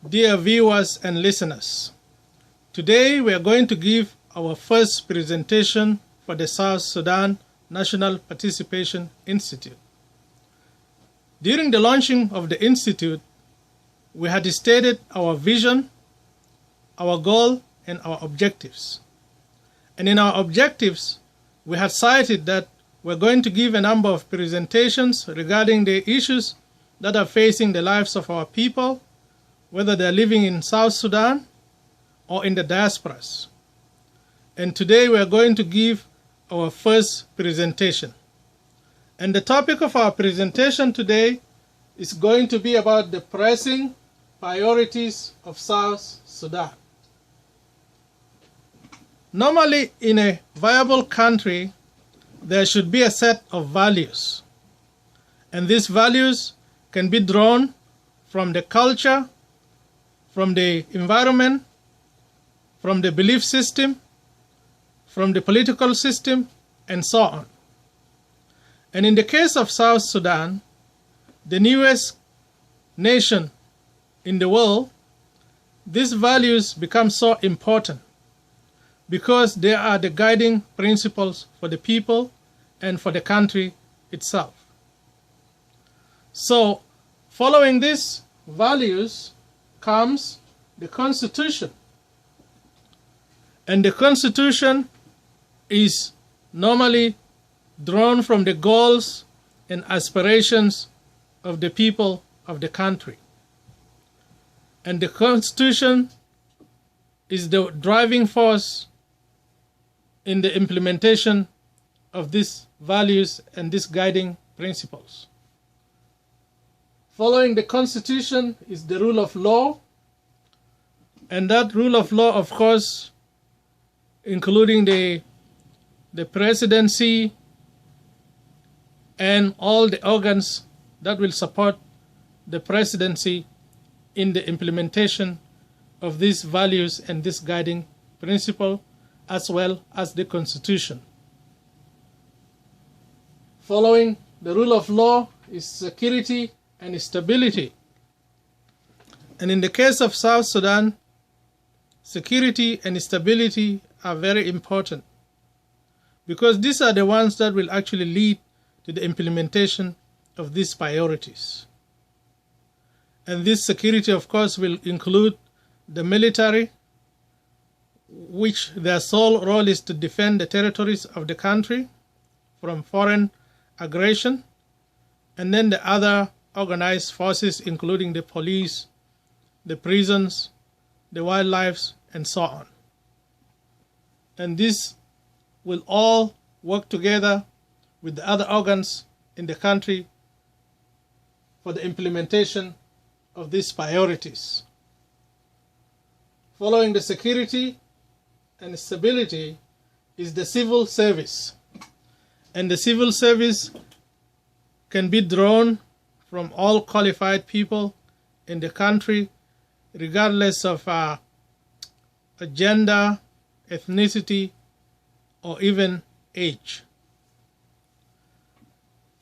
Dear viewers and listeners, today we are going to give our first presentation for the South Sudan National Participation Institute. During the launching of the Institute, we had stated our vision, our goal, and our objectives. And in our objectives, we had cited that we're going to give a number of presentations regarding the issues that are facing the lives of our people, whether they're living in South Sudan or in the diasporas. And today we are going to give our first presentation. And the topic of our presentation today is going to be about the pressing priorities of South Sudan. Normally, in a viable country, there should be a set of values. And these values can be drawn from the culture, from the environment, from the belief system, from the political system, and so on. And in the case of South Sudan, the newest nation in the world, these values become so important because they are the guiding principles for the people and for the country itself. So, following these values comes the Constitution. And the Constitution is normally drawn from the goals and aspirations of the people of the country. And the Constitution is the driving force in the implementation of these values and these guiding principles. Following the Constitution is the rule of law, and that rule of law, of course, including the presidency and all the organs that will support the presidency in the implementation of these values and this guiding principle, as well as the Constitution. Following the rule of law is security and stability. And in the case of South Sudan, security and stability are very important because these are the ones that will actually lead to the implementation of these priorities. And this security, of course, will include the military, which their sole role is to defend the territories of the country from foreign aggression, and then the other organized forces, including the police, the prisons, the wildlife, and so on. And this will all work together with the other organs in the country for the implementation of these priorities. Following the security and stability is the civil service. And the civil service can be drawn from all qualified people in the country, regardless of gender, ethnicity, or even age.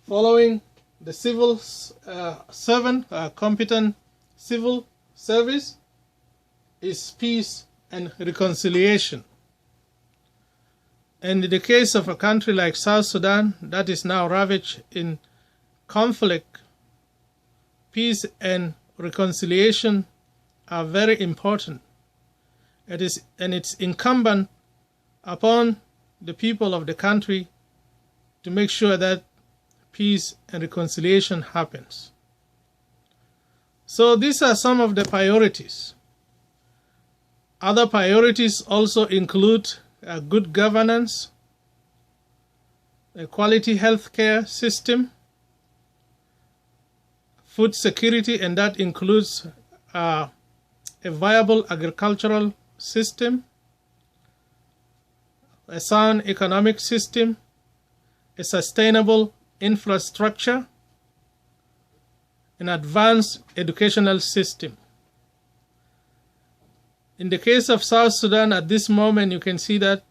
Following the civil servant, competent civil service is peace and reconciliation. And in the case of a country like South Sudan that is now ravaged in conflict, peace and reconciliation are very important. It's incumbent upon the people of the country to make sure that peace and reconciliation happens. So these are some of the priorities. Other priorities also include good governance, a quality healthcare system, food security, and that includes a viable agricultural system, a sound economic system, a sustainable infrastructure, an advanced educational system. In the case of South Sudan at this moment, you can see that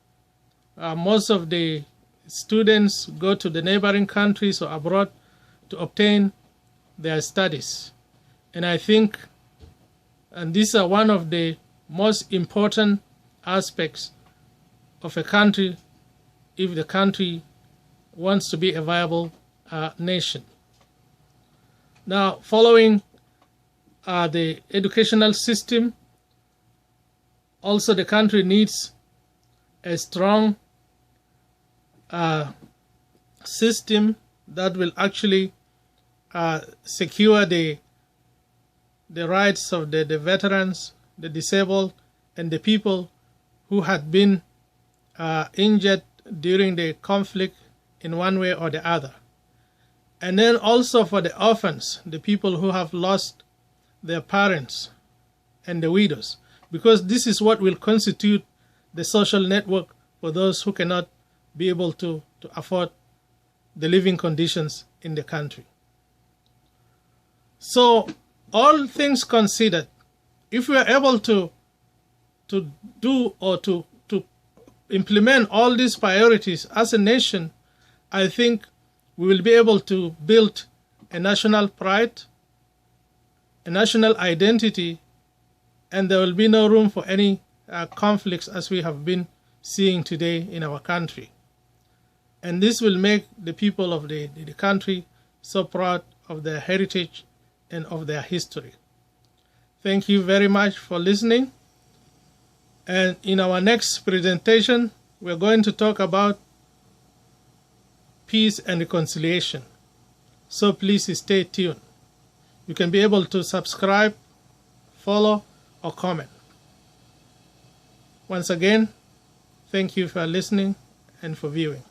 most of the students go to the neighboring countries or abroad to obtain their studies. And I think And these are one of the most important aspects of a country if the country wants to be a viable nation. Now, following the educational system, also the country needs a strong system that will actually secure the rights of the veterans, the disabled, and the people who had been injured during the conflict in one way or the other. And then also for the orphans, the people who have lost their parents and the widows, because this is what will constitute the social network for those who cannot be able to afford the living conditions in the country. So, all things considered, if we are able to do or to implement all these priorities as a nation, I think we will be able to build a national pride, a national identity, and there will be no room for any conflicts as we have been seeing today in our country. And this will make the people of the country so proud of their heritage and of their history. Thank you very much for listening. And in our next presentation, we're going to talk about peace and reconciliation. So please stay tuned. You can be able to subscribe, follow, or comment. Once again, thank you for listening and for viewing.